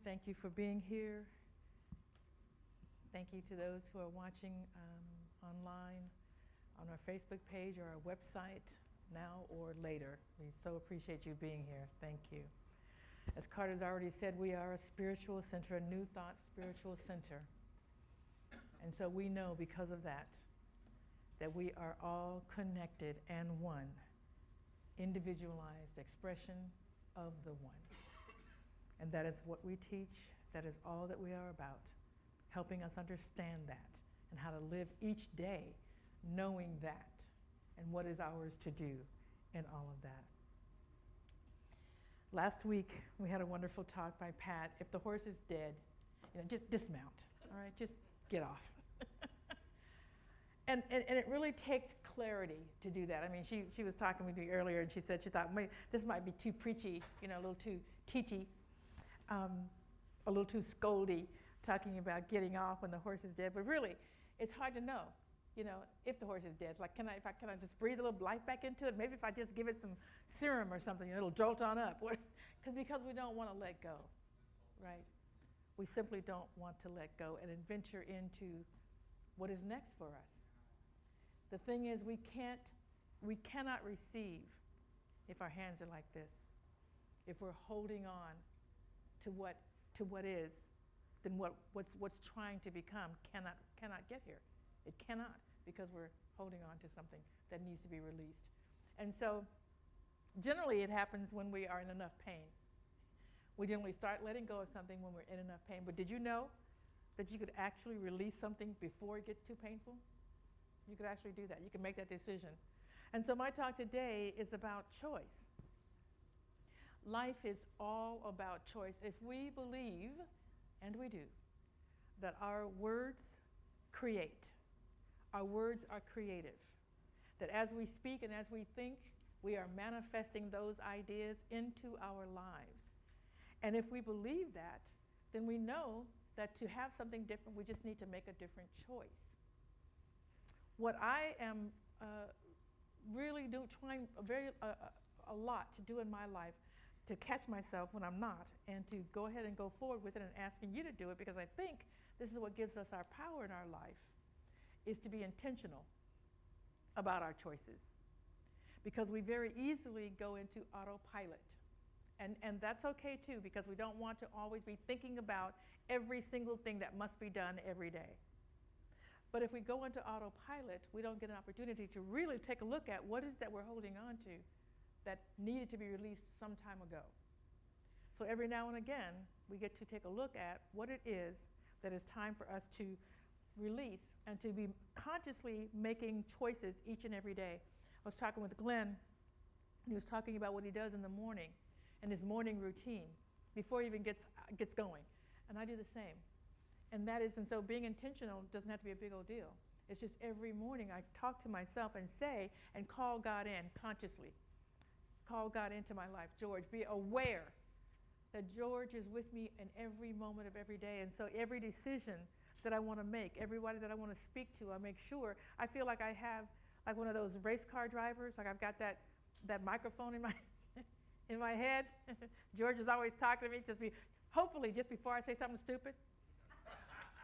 Thank you for being here. Thank you to those who are watching online on our Facebook page or our website now or later. We so appreciate you being here. Thank you. As Carter's already said, we are a spiritual center, a New Thought spiritual center. And so we know because of that we are all connected and one, individualized expression of the one. And that is what we teach. That is all that we are about, helping us understand that and how to live each day knowing that and what is ours to do in all of that. Last week, we had a wonderful talk by Pat. If the horse is dead, just dismount, all right? Just get off. And it really takes clarity to do that. I mean, she was talking with me earlier, and she said she thought, this might be too preachy, a little too teachy, a little too scoldy, talking about getting off when the horse is dead. But really, it's hard to know, if the horse is dead. It's like, can I just breathe a little life back into it? Maybe if I just give it some serum or something, it'll jolt on up. Because we don't want to let go, right? We simply don't want to let go and venture into what is next for us. The thing is, we cannot receive if our hands are like this. If we're holding on to what is, then what's trying to become cannot get here. It cannot, because we're holding on to something that needs to be released. And so generally it happens when we are in enough pain. We generally start letting go of something when we're in enough pain. But did you know that you could actually release something before it gets too painful? You could actually do that. You can make that decision. And so my talk today is about choice. Life is all about choice. If we believe, and we do, that our words create, our words are creative, that as we speak and as we think, we are manifesting those ideas into our lives. And if we believe that, then we know that to have something different, we just need to make a different choice. What I am really trying a lot to do in my life, to catch myself when I'm not, and to go ahead and go forward with it and asking you to do it, because I think this is what gives us our power in our life, is to be intentional about our choices. Because we very easily go into autopilot. And that's okay too, because we don't want to always be thinking about every single thing that must be done every day. But if we go into autopilot, we don't get an opportunity to really take a look at what is that we're holding on to that needed to be released some time ago. So every now and again, we get to take a look at what it is that is time for us to release and to be consciously making choices each and every day. I was talking with Glenn, and he was talking about what he does in the morning and his morning routine before he even gets going. And I do the same. And so being intentional doesn't have to be a big old deal. It's just every morning I talk to myself and say and call God in consciously. Call God into my life. George, be aware that George is with me in every moment of every day. And so every decision that I want to make, everybody that I want to speak to, I make sure I feel like I have like one of those race car drivers, like I've got that microphone in my in my head. George is always talking to me, hopefully just before I say something stupid.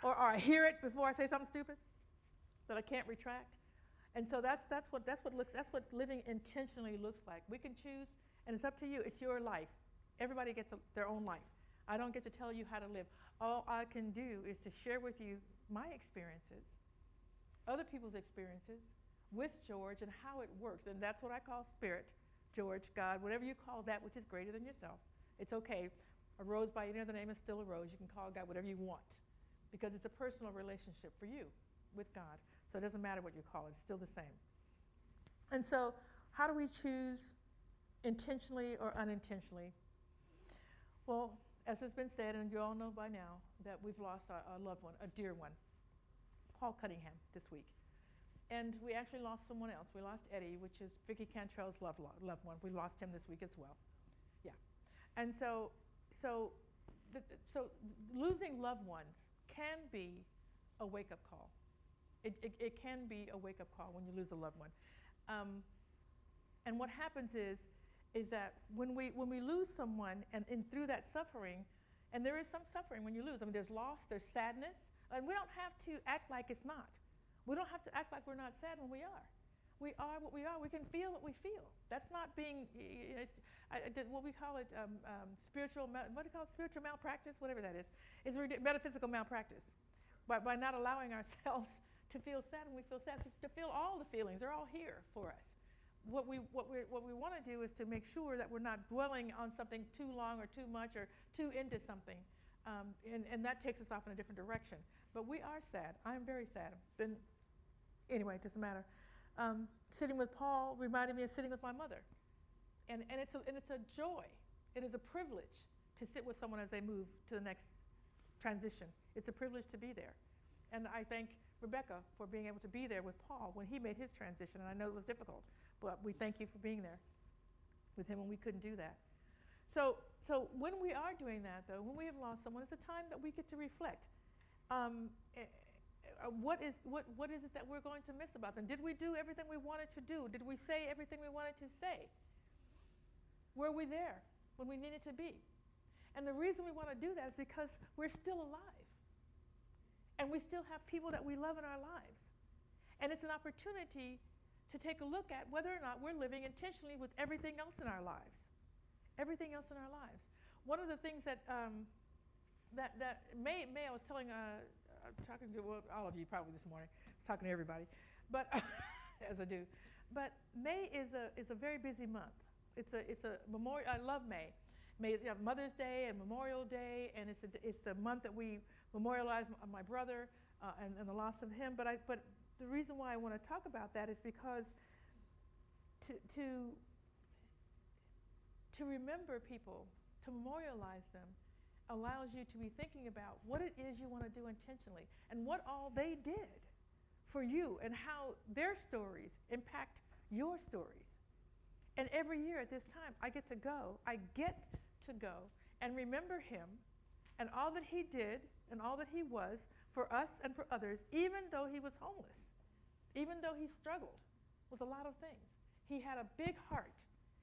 Or I hear it before I say something stupid that I can't retract. And so that's what living intentionally looks like. We can choose, and it's up to you. It's your life. Everybody gets their own life. I don't get to tell you how to live. All I can do is to share with you my experiences, other people's experiences with George and how it works. And that's what I call spirit, George, God, whatever you call that which is greater than yourself. It's okay. A rose by any other name is still a rose. You can call God whatever you want, because it's a personal relationship for you with God. So it doesn't matter what you call it, it's still the same. And so how do we choose intentionally or unintentionally? Well, as has been said, and you all know by now, that we've lost a loved one, a dear one, Paul Cunningham, this week. And we actually lost someone else. We lost Eddie, which is Vicki Cantrell's loved one. We lost him this week as well. Yeah. And so losing loved ones can be a wake-up call. It can be a wake-up call when you lose a loved one. And what happens is that when we lose someone, and through that suffering, And there is some suffering when you lose. I mean, there's loss, there's sadness, and we don't have to act like it's not. We don't have to act like we're not sad when we are. We are what we are. We can feel what we feel. That's not being, what we call it, spiritual, what do you call it, spiritual malpractice, whatever that is. It's metaphysical malpractice. By not allowing ourselves to feel sad when we feel sad, to feel all the feelings. They're all here for us. What we want to do is to make sure that we're not dwelling on something too long or too much or too into something. And that takes us off in a different direction. But we are sad. I'm very sad. Anyway, it doesn't matter. Sitting with Paul reminded me of sitting with my mother. And it's a joy. It is a privilege to sit with someone as they move to the next transition. It's a privilege to be there. And I thank Rebecca for being able to be there with Paul when he made his transition. And I know it was difficult, but we thank you for being there with him when we couldn't do that. So when we are doing that, though, when we have lost someone, it's a time that we get to reflect. What is it that we're going to miss about them? Did we do everything we wanted to do? Did we say everything we wanted to say? Were we there when we needed to be? And the reason we want to do that is because we're still alive. And we still have people that we love in our lives. And it's an opportunity to take a look at whether or not we're living intentionally with everything else in our lives. Everything else in our lives. One of the things that May I was telling, talking to all of you probably this morning. I was talking to everybody, but as I do. But May is a very busy month. It's a memorial. I love May. May, you have Mother's Day and Memorial Day, and it's a month that we memorialize my brother and the loss of him. But the reason why I want to talk about that is because to remember people, to memorialize them, allows you to be thinking about what it is you want to do intentionally and what all they did for you and how their stories impact your stories. And every year at this time, I get to go and remember him and all that he did and all that he was for us and for others, even though he was homeless, even though he struggled with a lot of things. He had a big heart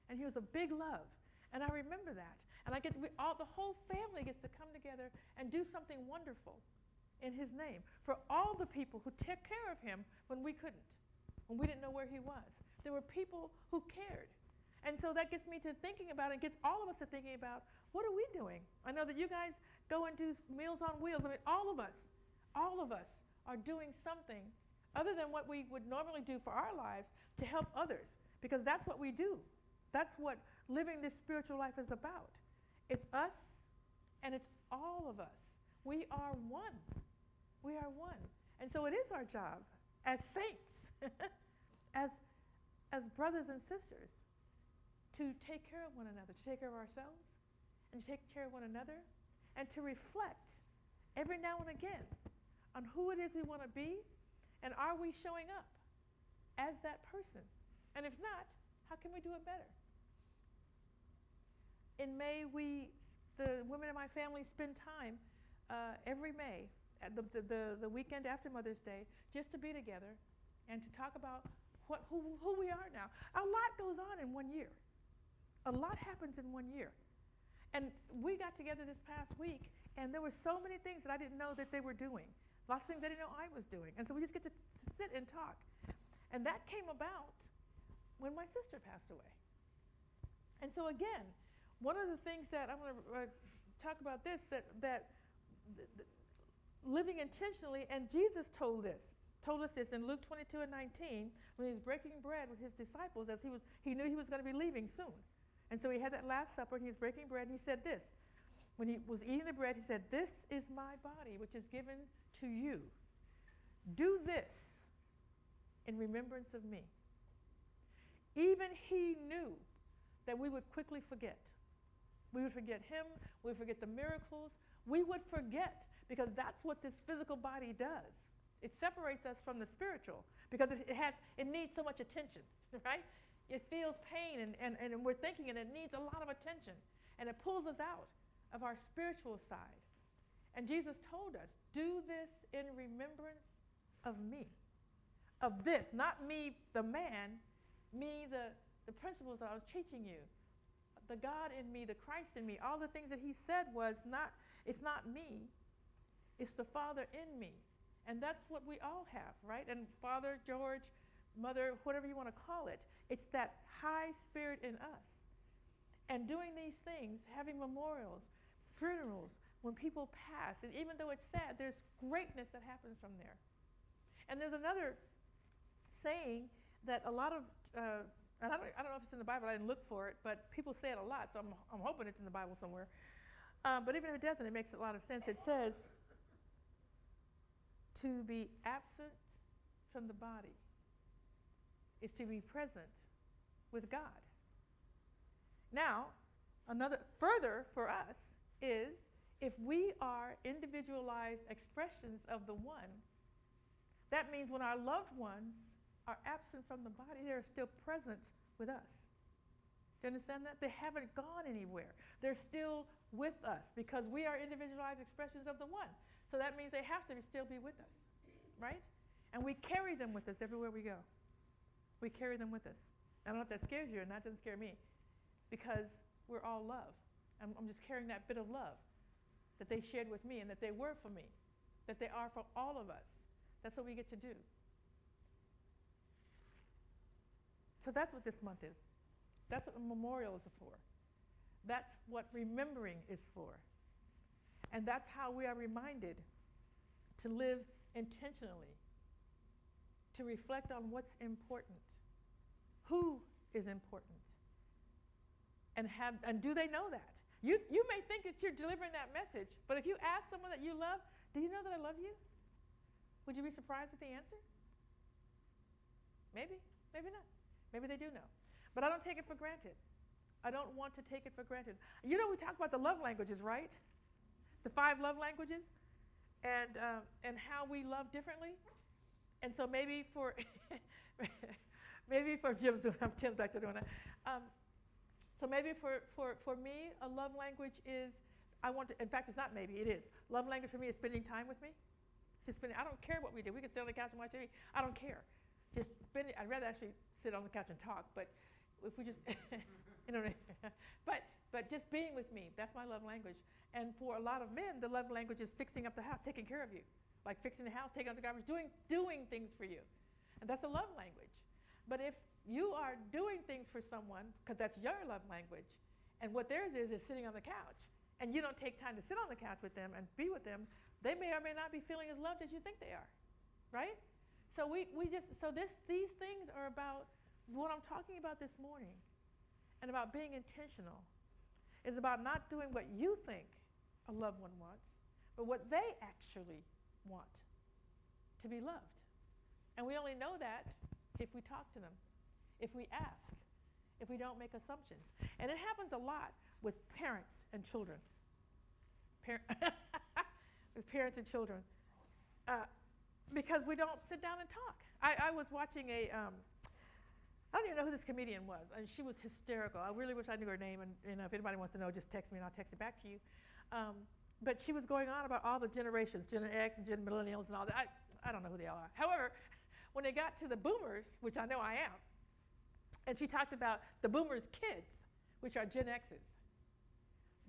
and he was a big love. And I remember that. And the whole family gets to come together and do something wonderful in his name for all the people who took care of him when we couldn't, when we didn't know where he was. There were people who cared. And so that gets me to thinking about it, gets all of us to thinking about, what are we doing? I know that you guys go and do Meals on Wheels. I mean, all of us are doing something other than what we would normally do for our lives to help others, because that's what we do. That's what living this spiritual life is about. It's us and it's all of us. We are one. We are one. And so it is our job as saints, as brothers and sisters, to take care of one another, to take care of ourselves and to take care of one another, and to reflect every now and again on who it is we want to be, and are we showing up as that person? And if not, how can we do it better? In May, the women in my family spend time every May, at the weekend after Mother's Day, just to be together and to talk about who we are now. A lot goes on in 1 year. A lot happens in 1 year. And we got together this past week, and there were so many things that I didn't know that they were doing. Lots of things I didn't know I was doing. And so we just get to sit and talk. And that came about when my sister passed away. And so again, one of the things that I'm going to talk about that living intentionally, and Jesus told us this in Luke 22 and 19, when he was breaking bread with his disciples, as he knew he was going to be leaving soon. And so he had that Last Supper, and he was breaking bread, and he said this. When he was eating the bread, he said, "This is my body, which is given to you. Do this in remembrance of me." Even he knew that we would quickly forget. We would forget him. We would forget the miracles. We would forget, because that's what this physical body does. It separates us from the spiritual, because it needs so much attention, right? It feels pain, and we're thinking, and it needs a lot of attention. And it pulls us out of our spiritual side. And Jesus told us, do this in remembrance of me. Of this, not me, the man, me, the principles that I was teaching you. the God in me, the Christ in me, all the things that he said was not, it's not me, it's the Father in me. And that's what we all have, right? And Father, George, Mother, whatever you want to call it, it's that high spirit in us. And doing these things, having memorials, funerals, when people pass, and even though it's sad, there's greatness that happens from there. And there's another saying that a lot of, and I don't know if it's in the Bible, I didn't look for it, but people say it a lot, so I'm hoping it's in the Bible somewhere. But even if it doesn't, it makes a lot of sense. It says, to be absent from the body is to be present with God. Now, another further for us is if we are individualized expressions of the one, that means when our loved ones are absent from the body, they're still present with us. Do you understand that? They haven't gone anywhere. They're still with us because we are individualized expressions of the one. So that means they have to still be with us, right? And we carry them with us everywhere we go. We carry them with us. I don't know if that scares you, and that doesn't scare me, because we're all love. I'm just carrying that bit of love that they shared with me and that they were for me, that they are for all of us. That's what we get to do. So that's what this month is. That's what the memorials are for. That's what remembering is for. And that's how we are reminded to live intentionally, to reflect on what's important, who is important, and do they know that? You may think that you're delivering that message, but if you ask someone that you love, do you know that I love you? Would you be surprised at the answer? Maybe, maybe not. Maybe they do know. But I don't take it for granted. I don't want to take it for granted. You know, we talk about the love languages, right? The 5 love languages, and how we love differently. And so maybe for Jim's doing, Tim's back to doing that. So maybe for me, a love language is, in fact, it's not maybe, it is. Love language for me is spending time with me. I don't care what we do. We can sit on the couch and watch TV. I don't care. I'd rather actually sit on the couch and talk, but if we just, you know, but just being with me, that's my love language. And for a lot of men, the love language is fixing up the house, taking care of you. Like fixing the house, taking out the garbage, doing things for you. And that's a love language. But if you are doing things for someone, because that's your love language, and what theirs is sitting on the couch, and you don't take time to sit on the couch with them and be with them, they may or may not be feeling as loved as you think they are, right? So these things are about what I'm talking about this morning, and about being intentional, is about not doing what you think a loved one wants, but what they actually want, to be loved. And we only know that if we talk to them, if we ask, if we don't make assumptions. And it happens a lot with parents and children. With parents and children. Because we don't sit down and talk. I was watching I don't even know who this comedian was, and she was hysterical. I really wish I knew her name, and if anybody wants to know, just text me and I'll text it back to you. But she was going on about all the generations, Gen X and Gen Millennials and all that. I don't know who they all are. However, when they got to the boomers, which I know I am, and she talked about the boomers' kids, which are Gen X's,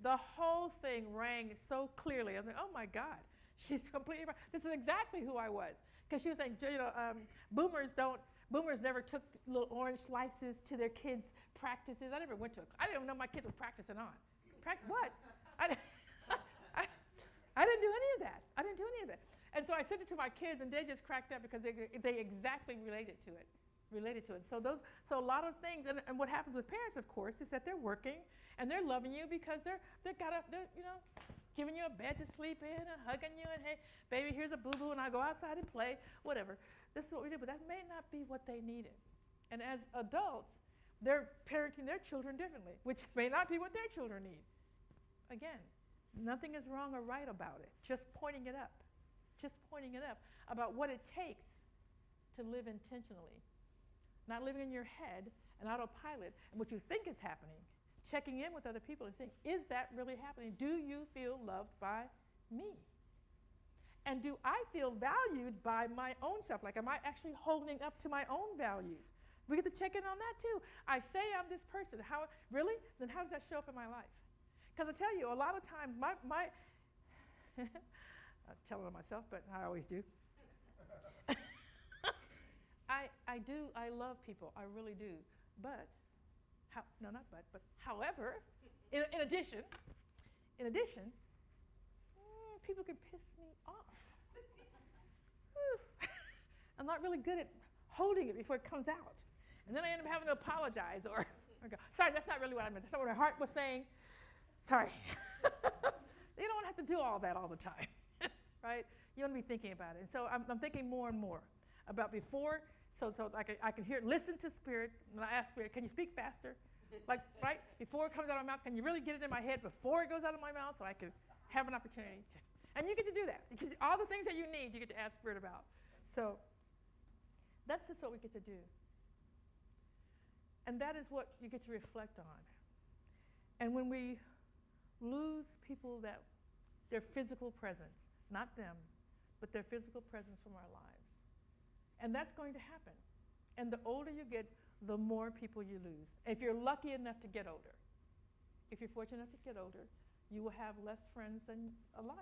the whole thing rang so clearly. I'm like, oh my God, she's completely right. This is exactly who I was. Because she was saying, you know, boomers never took little orange slices to their kids' practices. I never went to I didn't even know my kids were practicing on. What? I didn't do any of that. I didn't do any of that. And so I sent it to my kids, and they just cracked up because they exactly related to it. So a lot of things, and what happens with parents, of course, is that they're working and they're loving you because they're you know, giving you a bed to sleep in and hugging you and, hey, baby, here's a boo-boo, and I go outside and play, whatever. This is what we do, but that may not be what they needed. And as adults, they're parenting their children differently, which may not be what their children need. Again, nothing is wrong or right about it, just pointing it up about what it takes to live intentionally. Not living in your head and autopilot and what you think is happening, checking in with other people and saying, is that really happening? Do you feel loved by me? And do I feel valued by my own self? Like, am I actually holding up to my own values? We get to check in on that too. I say I'm this person. How really? Then how does that show up in my life? Because I tell you, a lot of times my I'm telling on myself, but I always do. I love people. I really do. But however, in addition, people can piss me off. I'm not really good at holding it before it comes out. And then I end up having to apologize or go, sorry, that's not really what I meant. That's not what my heart was saying. Sorry. You don't have to do all that all the time, right? You want to be thinking about it. And so I'm thinking more and more about before, so I can hear, listen to Spirit, and I ask Spirit, can you speak faster? Like, right? Before it comes out of my mouth, can you really get it in my head before it goes out of my mouth so I can have an opportunity to, and you get to do that. Because all the things that you need, you get to ask Spirit about. So that's just what we get to do. And that is what you get to reflect on. And when we lose people that their physical presence, not them, but their physical presence from our lives. And that's going to happen. And the older you get, the more people you lose. If you're lucky enough to get older, if you're fortunate enough to get older, you will have less friends than alive.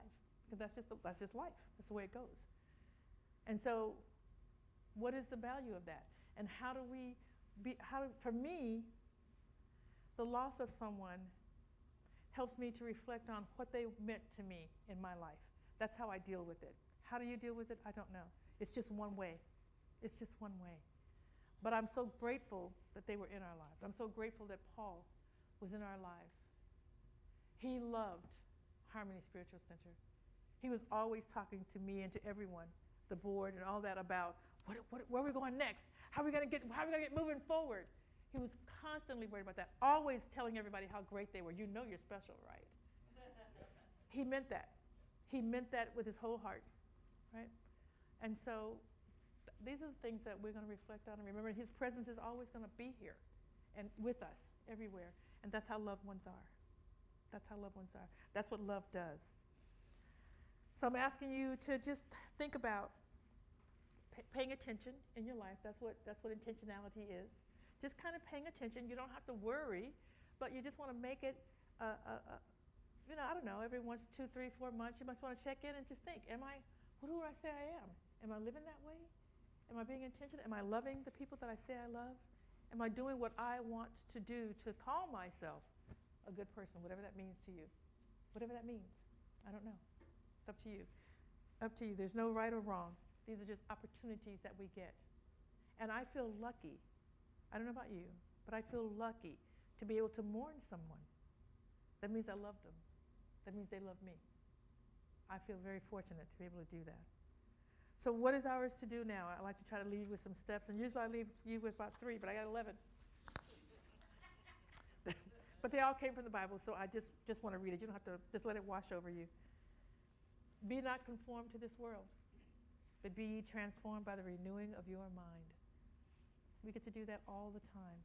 Because that's just life. That's the way it goes. And so, what is the value of that? And how do we for me, the loss of someone helps me to reflect on what they meant to me in my life. That's how I deal with it. How do you deal with it? I don't know. It's just one way. It's just one way. But I'm so grateful that they were in our lives. I'm so grateful that Paul was in our lives. He loved Harmony Spiritual Center. He was always talking to me and to everyone, the board and all that, about where are we going next? How are we going to get moving forward? He was constantly worried about that, always telling everybody how great they were. You know you're special, right? He meant that. He meant that with his whole heart, right? And so these are the things that we're going to reflect on and remember. His presence is always going to be here and with us everywhere. And that's how loved ones are. That's how loved ones are. That's what love does. So I'm asking you to just think about paying attention in your life. That's what intentionality is. Just kind of paying attention. You don't have to worry, but you just want to make it, I don't know, every once, 2, 3, 4 months, you must want to check in and just think, who do I say I am? Am I living that way? Am I being intentional? Am I loving the people that I say I love? Am I doing what I want to do to call myself a good person, whatever that means to you? Whatever that means. I don't know. It's up to you. Up to you. There's no right or wrong. These are just opportunities that we get. And I feel lucky. I don't know about you, but I feel lucky to be able to mourn someone. That means I love them. That means they love me. I feel very fortunate to be able to do that. So what is ours to do now? I like to try to leave you with some steps, and usually I leave you with about 3, but I got 11. But they all came from the Bible, so I just want to read it. You don't have to just let it wash over you. Be not conformed to this world, but be ye transformed by the renewing of your mind. We get to do that all the time.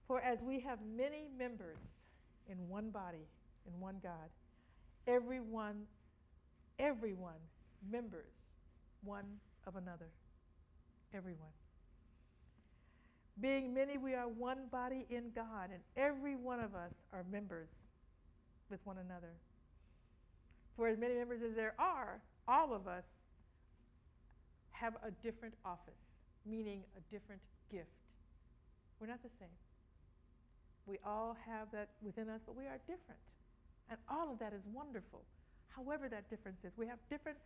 For as we have many members in one body, in one God, everyone members one of another. Everyone. Being many, we are one body in God, and every one of us are members with one another. For as many members as there are, all of us have a different office, meaning a different gift. We're not the same. We all have that within us, but we are different. And all of that is wonderful. However that difference is. We have different,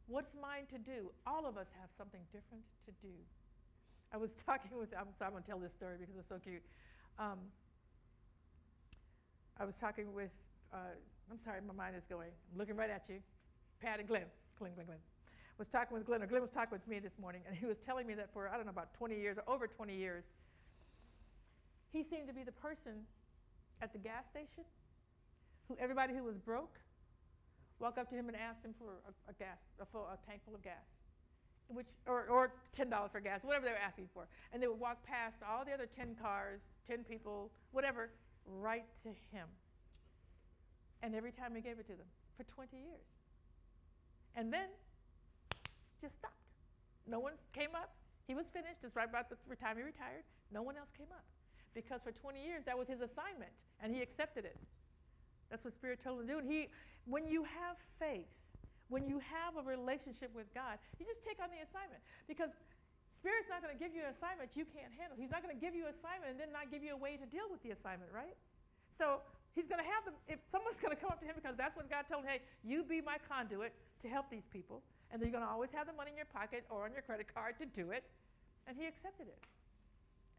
what's mine to do? All of us have something different to do. I was talking with, I'm sorry, I'm going to tell this story because it was so cute. I was talking with, I'm sorry, my mind is going. I'm looking right at you. Pat and Glenn. Glenn. Was talking with Glenn, or Glenn was talking with me this morning, and he was telling me that for, I don't know, about 20 years or over 20 years, he seemed to be the person at the gas station who everybody who was broke walked up to him and asked him for a tank full of gas, or $10 for gas, whatever they were asking for. And they would walk past all the other 10 cars, 10 people, whatever, right to him. And every time he gave it to them for 20 years. And then just stopped. No one came up. He was finished just right about the time he retired. No one else came up. Because for 20 years, that was his assignment, and he accepted it. That's what Spirit told him to do. And when you have faith, when you have a relationship with God, you just take on the assignment. Because Spirit's not going to give you an assignment you can't handle. He's not going to give you an assignment and then not give you a way to deal with the assignment, right? So he's going to have them, if someone's going to come up to him because that's what God told him, hey, you be my conduit to help these people, and then you're going to always have the money in your pocket or on your credit card to do it. And he accepted it.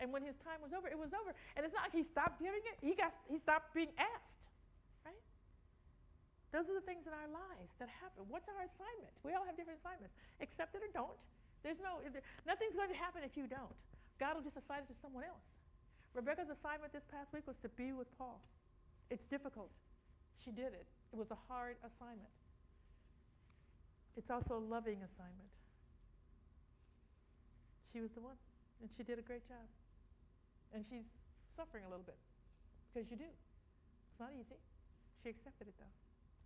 And when his time was over, it was over. And it's not like he stopped giving it. He stopped being asked, right? Those are the things in our lives that happen. What's our assignment? We all have different assignments. Accept it or don't. Nothing's going to happen if you don't. God will just assign it to someone else. Rebecca's assignment this past week was to be with Paul. It's difficult. She did it. It was a hard assignment. It's also a loving assignment. She was the one, and she did a great job. And she's suffering a little bit, because you do. It's not easy. She accepted it, though.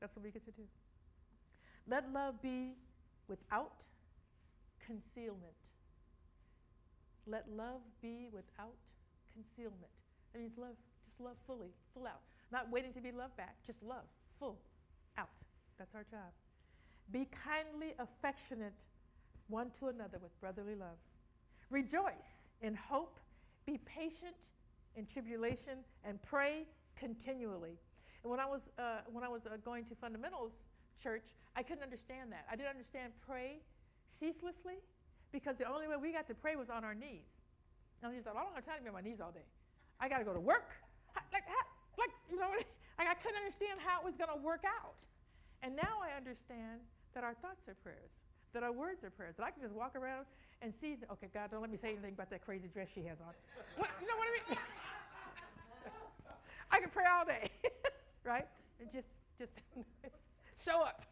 That's what we get to do. Let love be without concealment. Let love be without concealment. That means love, just love fully, full out. Not waiting to be loved back, just love, full out. That's our job. Be kindly affectionate one to another with brotherly love. Rejoice in hope, be patient in tribulation, and pray continually. And when I was going to fundamentals church, I couldn't understand that. I didn't understand pray ceaselessly, because the only way we got to pray was on our knees. And I just thought, I'm not going to try to be on my knees all day. I got to go to work. You know, I couldn't understand how it was going to work out. And now I understand that our thoughts are prayers, that our words are prayers, that I can just walk around and see, okay, God, don't let me say anything about that crazy dress she has on. You know what I mean? I can pray all day, right? And just show up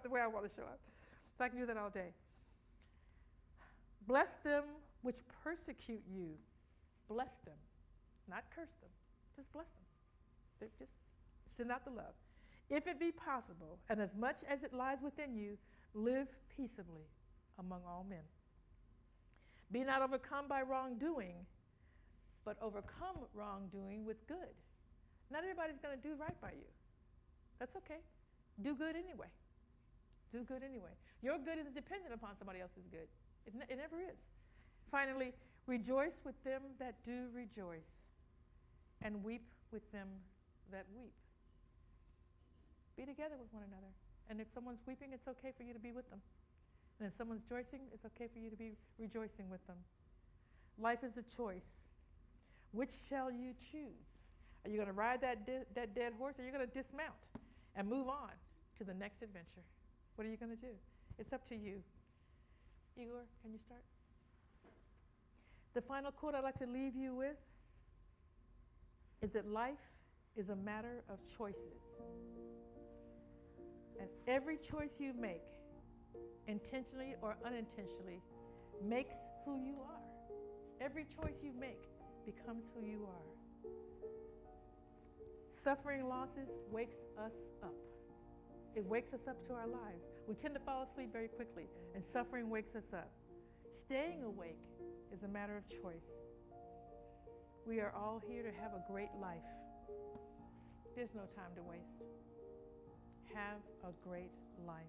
the way I want to show up. So I can do that all day. Bless them which persecute you. Bless them, not curse them. Just bless them. Just send out the love. If it be possible, and as much as it lies within you, live peaceably among all men. Be not overcome by wrongdoing, but overcome wrongdoing with good. Not everybody's going to do right by you. That's okay. Do good anyway. Do good anyway. Your good isn't dependent upon somebody else's good. It never is. Finally, rejoice with them that do rejoice, and weep with them that weep. Be together with one another. And if someone's weeping, it's okay for you to be with them. And if someone's rejoicing, it's okay for you to be rejoicing with them. Life is a choice. Which shall you choose? Are you going to ride that dead horse, or are you going to dismount and move on to the next adventure? What are you going to do? It's up to you. Igor, can you start? The final quote I'd like to leave you with is that life is a matter of choices. And every choice you make, intentionally or unintentionally, makes who you are. Every choice you make becomes who you are. Suffering losses wakes us up. It wakes us up to our lives. We tend to fall asleep very quickly, and suffering wakes us up. Staying awake is a matter of choice. We are all here to have a great life. There's no time to waste. Have a great life.